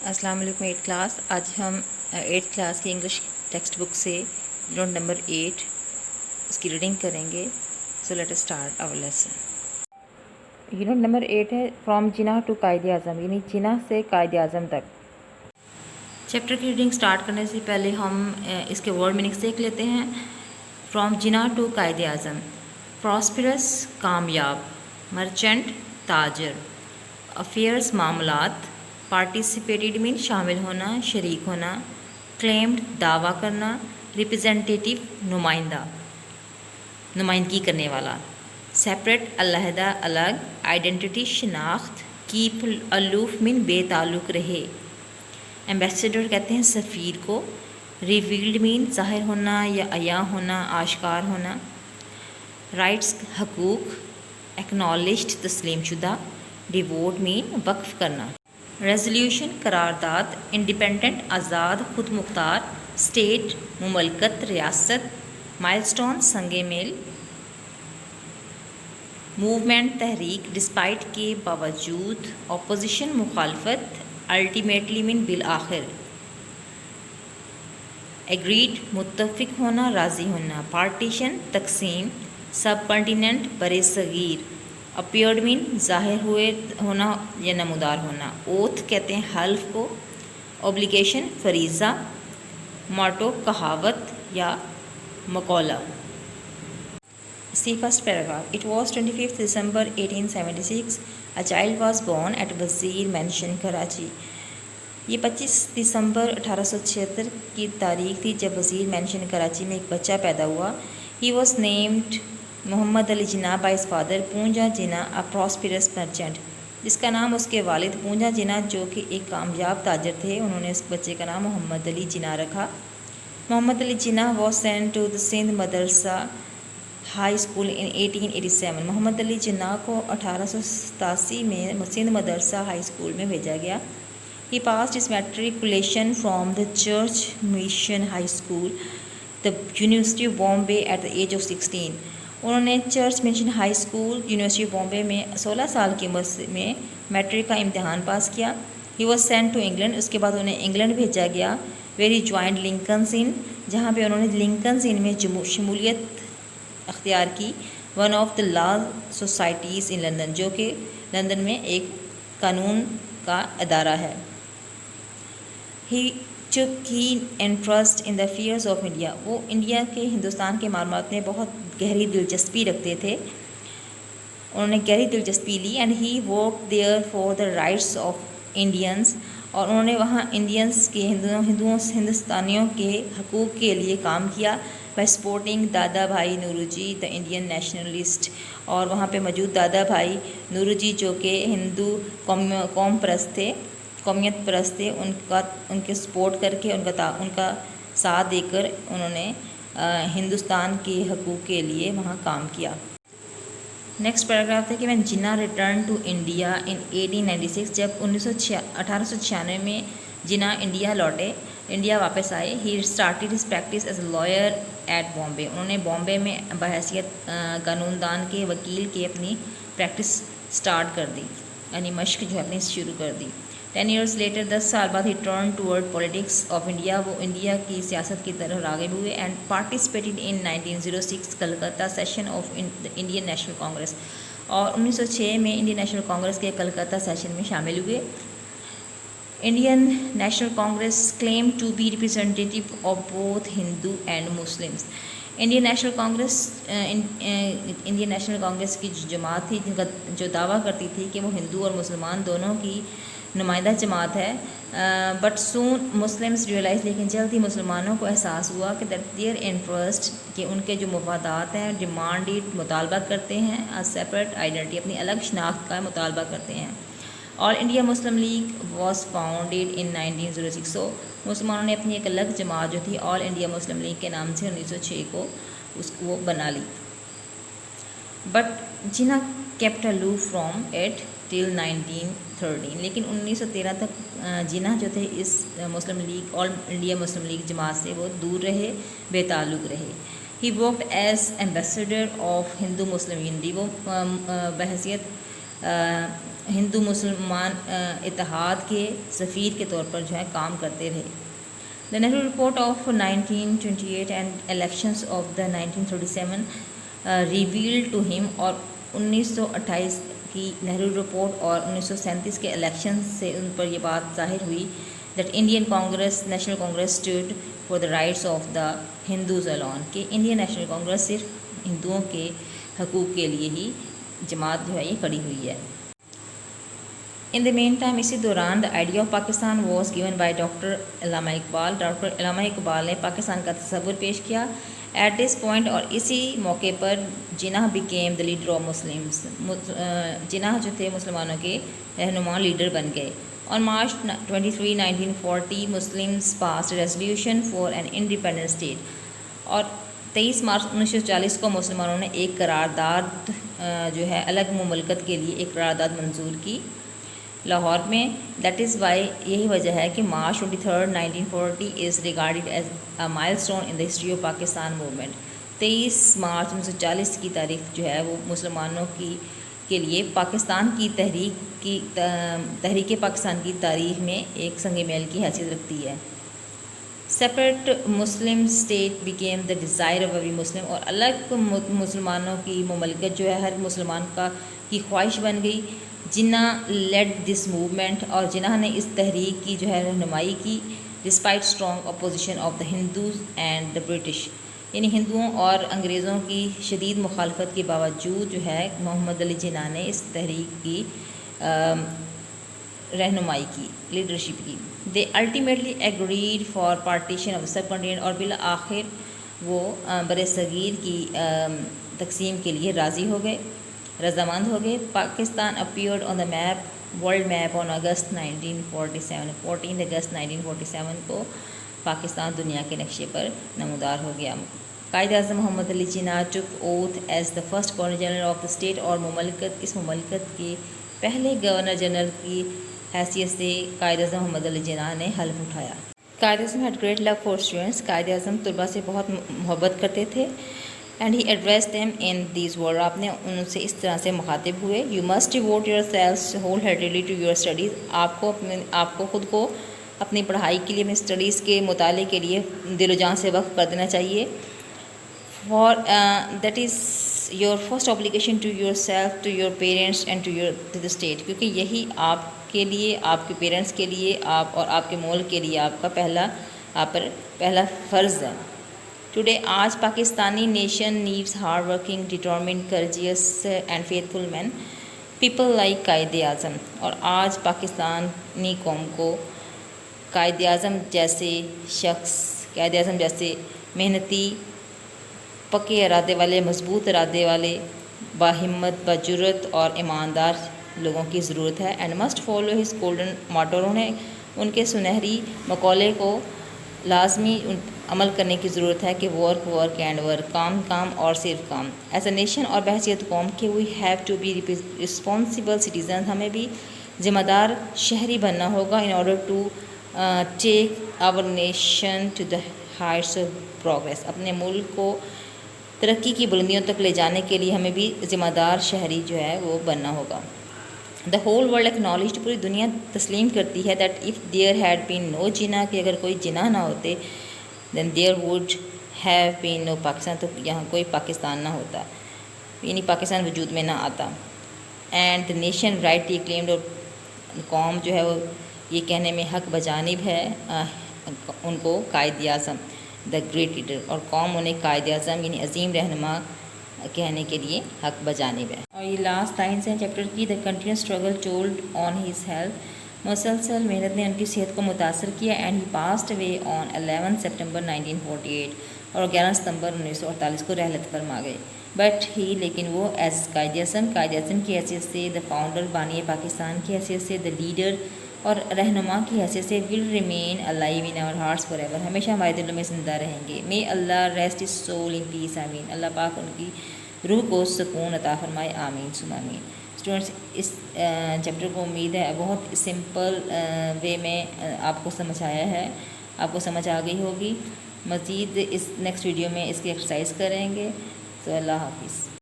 السلام علیکم 8 کلاس. آج ہم 8 کلاس کی انگلش ٹیکسٹ بک سے یونٹ نمبر 8 اس کی ریڈنگ کریں گے. So let us start our lesson. Unit number 8 ہے from Jinnah to Quaid Azam, یعنی جناح سے قائد اعظم تک. چیپٹر کی ریڈنگ سٹارٹ کرنے سے پہلے ہم اس کے ورڈ میننگس دیکھ لیتے ہیں. From Jinnah to Quaid Azam, prosperous کامیاب، مرچنٹ تاجر، افیئرس معاملات، پارٹیسپیٹیڈ مین شامل ہونا، شریک ہونا، کلیمڈ دعویٰ کرنا، ریپرزینٹیٹیو نمائندگی کرنے والا، سیپریٹ علیحدہ الگ، آئیڈینٹی شناخت، کیپ الوف مین بے تعلق رہے، ایمبیسڈر کہتے ہیں سفیر کو، ریویلڈ مین ظاہر ہونا یا عیاں ہونا، آشکار ہونا، رائٹس حقوق، ایکنالجڈ تسلیم شدہ، ڈیووٹ مین وقف کرنا، ریزولیوشن قرارداد، انڈیپینڈنٹ آزاد خود مختار، اسٹیٹ مملکت ریاست، مائلسٹون سنگ میل، موومنٹ تحریک، ڈسپائٹ کے باوجود، اپوزیشن مخالفت، الٹیمیٹلی مین بالآخر، ایگریڈ متفق ہونا راضی ہونا، پارٹیشن تقسیم، سب کنٹیننٹ بر صغیر، اپیئرڈ مین ظاہر ہوئے ہونا یا نمودار ہونا، اوتھ کہتے ہیں حلف کو، اوبلیگیشن فریضہ، ماٹو کہاوت یا مقولہ. See first paragraph. It was 25th December 1876. A child was born at Wazir Mansion, Karachi. یہ 25 دسمبر 1876 کی تاریخ تھی جب وزیر مینشن کراچی میں ایک بچہ پیدا ہوا. He was named Muhammad Ali Jinnah by his father Poonja Jinnah, a prosperous merchant. جس کا نام اس کے والد پونجا جناح جو کہ ایک کامیاب تاجر تھے، انہوں نے اس بچے کا نام محمد علی جناح رکھا. محمد علی جناح was sent to the Sindh مدرسہ ہائی اسکول in 1887. محمد علی جناح کو 1887 میں سندھ مدرسہ ہائی اسکول میں بھیجا گیا. He passed his matriculation from the Church Mission High School, the University of Bombay at the age of 16. انہوں نے church mission high school university of Bombay میں 16 سال کی عمر میں میٹرک کا امتحان پاس کیا. He was sent to England. اس کے بعد انہیں انگلینڈ بھیجا گیا. where he joined Lincoln's Inn, جہاں پہ انہوں نے لنکنز ان میں شمولیت اختیار کی. One of the law societies in London, جو کہ لندن میں ایک قانون کا ادارہ ہے. He took keen interest in the affairs of India. وہ انڈیا کے ہندوستان کے معاملات میں بہت گہری دلچسپی رکھتے تھے. انہوں نے گہری دلچسپی لی. And he worked there for the rights of Indians. اور انہوں نے وہاں انڈینس کے ہندوستانیوں کے حقوق کے لیے کام کیا. by supporting دادا بھائی نوروجی the Indian nationalist. اور وہاں پہ موجود دادا بھائی نوروجی جو کہ ہندو قومیت پرست تھے، ان کے سپورٹ کر کے ان کا ساتھ دے کر انہوں نے ہندوستان کے حقوق کے لیے وہاں کام کیا. نیکسٹ پیراگراف ہے کہ when Jinnah returned to India in 1896. جب 1896 میں جناح انڈیا واپس آئے. he started his practice as a lawyer at Bombay. انہوں نے بامبے میں بحیثیت قانون دان کے وکیل کے اپنی پریکٹس سٹارٹ کر دی، یعنی مشق جو ہے اپنی شروع کر دی. 10 years later, 10 سال بعد he turned toward politics of India. وہ انڈیا کی سیاست کی طرف راغب ہوئے. and participated in 1906 Calcutta session of the Indian National Congress. اور 1906 میں انڈین نیشنل کانگریس کے کلکتہ سیشن میں شامل ہوئے. Indian national Congress claimed to be representative of both Hindu and Muslims. Indian national Congress کی جماعت تھی جو دعویٰ کرتی تھی کہ وہ ہندو اور مسلمان دونوں کی نمائندہ جماعت ہے. بٹ سون مسلمس ریئلائز، لیکن جلد ہی مسلمانوں کو احساس ہوا کہ دیٹ دیئر انٹرسٹ، کہ ان کے جو مفادات ہیں، ڈیمانڈیڈ مطالبہ کرتے ہیں، سیپریٹ آئیڈینٹی اپنی الگ شناخت کا مطالبہ کرتے ہیں. All India Muslim League was founded in 1906. So مسلمانوں نے اپنی ایک الگ جماعت جو تھی آل انڈیا مسلم لیگ کے نام سے 1906 کو وہ بنا لی. But Jinnah kept aloof from it till 1913. لیکن 1913 تک جناح جو تھے اس مسلم لیگ آل انڈیا مسلم لیگ جماعت سے وہ دور رہے، بے تعلق رہے. He worked as ambassador of Hindu Muslim unity. وہ بحیثیت ہندو مسلمان اتحاد کے سفیر کے طور پر جو ہے کام کرتے رہے. The Nehru Report of 1928 and elections of the 1937 revealed to him, اور 1928 کی نہرو رپورٹ اور 1937 کے الیکشن سے ان پر یہ بات ظاہر ہوئی that Indian Congress, National Congress stood for the rights of the Hindus alone, کہ انڈین نیشنل کانگریس صرف ہندوؤں کے حقوق کے لیے ہی جماعت جو ہے یہ کھڑی ہوئی ہے. ان دا مین ٹائم اسی دوران the idea of Pakistan was given by doctor Allama Iqbal. Doctor علامہ اقبال نے پاکستان کا تصور پیش کیا ایٹ دس پوائنٹ، اور اسی موقع پر Jinnah became the leader of Muslims. Jinnah جو تھے مسلمانوں کے رہنما لیڈر بن گئے. On March 23, 1940 Muslims passed a resolution for an independent state. اور 23 مارچ 1940 کو مسلمانوں نے ایک قرارداد جو ہے الگ مملکت کے لیے ایک قرارداد منظور کی لاہور میں. دیٹ از وائی یہی وجہ ہے کہ March 23, 1940 is regarded as a milestone in the history of Pakistan movement. 23 مارچ 1940 کی تاریخ جو ہے وہ مسلمانوں کے لیے پاکستان کی تحریک پاکستان کی تاریخ میں ایک سنگ میل کی حیثیت رکھتی ہے. Separate Muslim state became the desire of every Muslim, اور الگ مسلمانوں کی مملکت جو ہے ہر مسلمان کی خواہش بن گئی. جناح لیڈ دس موومنٹ، اور جناح نے اس تحریک کی جو ہے رہنمائی کی despite strong opposition of the Hindus and the British, یعنی ہندوؤں اور انگریزوں کی شدید مخالفت کے باوجود جو ہے محمد علی جناح نے اس تحریک کی رہنمائی کی، لیڈرشپ کی. They ultimately agreed for partition of subcontinent, اور بالآخر وہ بر صغیر کی تقسیم کے لیے راضی ہو گئے، رضامند ہو گئے. Pakistan appeared on the map world map on August 1947. 14 اگست 1947 کو پاکستان دنیا کے نقشے پر نمودار ہو گیا. Quaid Azam Muhammad Ali Jinnah took oath as the first governor general of the state, اور اس مملکت کے پہلے گورنر جنرل کی حیثیت سے قائد اعظم محمد علی جناح نے حلف اٹھایا. Quaid Azam had great love for students. Quaid Azam طلباء سے بہت محبت کرتے تھے. And he address them in these word, آپ نے ان سے اس طرح سے مخاطب ہوئے. You must devote your selves wholeheartedly to your studies, آپ کو خود کو اپنی پڑھائی کے لیے، اپنی اسٹڈیز کے مطالعے کے لیے دل و جان سے وقف کر دینا چاہیے. For that is your first obligation to yourself, to your parents and to the state, کیونکہ یہی آپ کے لیے، آپ کے پیرنٹس کے لیے، آپ اور آپ کے ملک کے لیے آپ کا پہلا فرض ہے. ٹوڈے آج Pakistani nation needs hard working, determined, courageous and faithful men people like Quaid Azam. اور آج پاکستانی قوم کو قائد اعظم جیسے شخص، قائد اعظم جیسے محنتی، پکے ارادے والے، مضبوط ارادے والے، باہمت، بجرت اور ایماندار لوگوں کی ضرورت ہے. And must follow his golden motto, انہیں ان کے سنہری مقولے کو لازمی عمل کرنے کی ضرورت ہے کہ ورک ورک اینڈ ورک، کام کام اور صرف کام. ایز اے نیشن، اور بحیثیت قوم کے we have to be responsible citizen, ہمیں بھی ذمہ دار شہری بننا ہوگا. In order to take our nation to the heights of progress, اپنے ملک کو ترقی کی بلندیوں تک لے جانے کے لیے ہمیں بھی ذمہ دار شہری جو ہے وہ بننا ہوگا. دا ہول ورلڈ ایکنالجڈ، پوری دنیا تسلیم کرتی ہے that if there had been no Jinnah, کہ اگر کوئی جناح نہ ہوتے، then there would have been no Pakistan, تو یہاں کوئی پاکستان نہ ہوتا، یعنی پاکستان وجود میں نہ آتا. And the nation rightly claimed, اور قوم جو ہے وہ یہ کہنے میں حق بجانب ہے ان کو Quaid Azam, the great leader, اور قوم انہیں قائد اعظم یعنی عظیم رہنما کہنے کے لیے حق بجانب ہے. اور یہ لاسٹ لائنس ہیں چیپٹر کی. The continuous struggle told on his health, مسلسل محنت نے ان کی صحت کو متاثر کیا. And he passed away on 11 September 1948، اور 11 ستمبر 1948 کو رحلت فرما گئے. بٹ ہی، لیکن وہ ایز قائد اعظم کی حیثیت سے، دا فاؤنڈر بانی پاکستان کی حیثیت سے، دا لیڈر اور رہنما کی حیثیت سے، will remain alive in our hearts forever ایور، ہمیشہ ہمارے دلوں میں زندہ رہیں گے. مے اللہ rest his soul in peace, آمین. اللہ پاک ان کی روح کو سکون عطا فرمائے، آمین ثم آمین. اسٹوڈنٹس، اس چیپٹر کو امید ہے بہت سمپل وے میں آپ کو سمجھ آیا ہے، آپ کو سمجھ آ گئی ہوگی. مزید اس نیکسٹ ویڈیو میں اس کی ایکسرسائز کریں گے. تو اللہ حافظ.